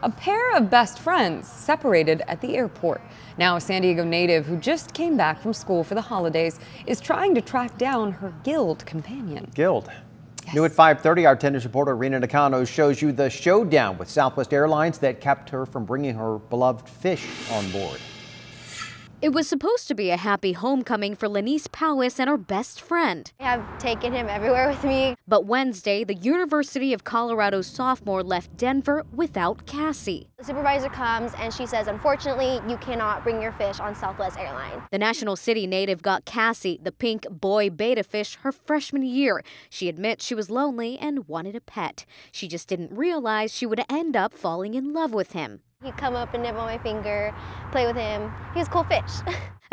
A pair of best friends separated at the airport. Now a San Diego native who just came back from school for the holidays is trying to track down her Guild companion. Guild. Yes. New at 5:30, our 10 News reporter Rena Nakano shows you the showdown with Southwest Airlines that kept her from bringing her beloved fish on board. It was supposed to be a happy homecoming for Lenice Powis and her best friend. I have taken him everywhere with me. But Wednesday, the University of Colorado sophomore left Denver without Cassie. The supervisor comes and she says, unfortunately, you cannot bring your fish on Southwest Airlines. The National City native got Cassie, the pink boy betta fish, her freshman year. She admits she was lonely and wanted a pet. She just didn't realize she would end up falling in love with him. He'd come up and nib on my finger, play with him. He was a cool fish.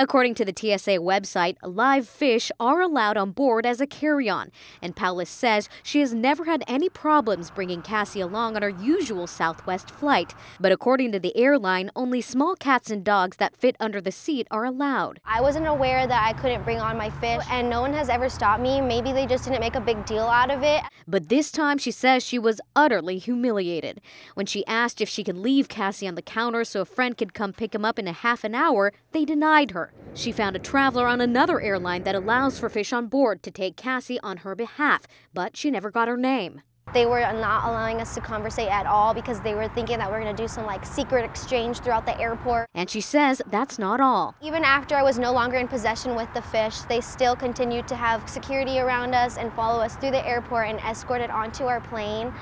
According to the TSA website, live fish are allowed on board as a carry-on, and Powis says she has never had any problems bringing Cassie along on her usual Southwest flight. But according to the airline, only small cats and dogs that fit under the seat are allowed. I wasn't aware that I couldn't bring on my fish, and no one has ever stopped me. Maybe they just didn't make a big deal out of it. But this time she says she was utterly humiliated. When she asked if she could leave Cassie on the counter so a friend could come pick him up in a half an hour, they denied her. She found a traveler on another airline that allows for fish on board to take Cassie on her behalf, but she never got her name. They were not allowing us to conversate at all because they were thinking that we're going to do some secret exchange throughout the airport. And she says that's not all. Even after I was no longer in possession with the fish, they still continued to have security around us and follow us through the airport and escort it onto our plane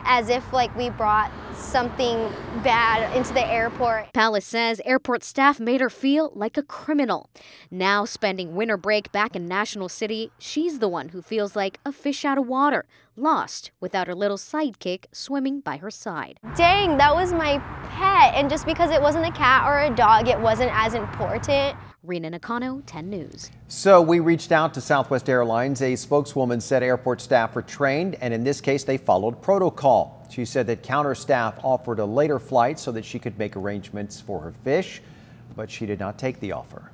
as if we brought something bad into the airport. Powis says airport staff made her feel like a criminal. Now spending winter break back in National City, she's the one who feels like a fish out of water, lost without her little sidekick swimming by her side. Dang, that was my pet, and just because it wasn't a cat or a dog, it wasn't as important. Rena Nakano, 10 News. So we reached out to Southwest Airlines. A spokeswoman said airport staff were trained, and in this case, they followed protocol. She said that counter staff offered a later flight so that she could make arrangements for her fish, but she did not take the offer.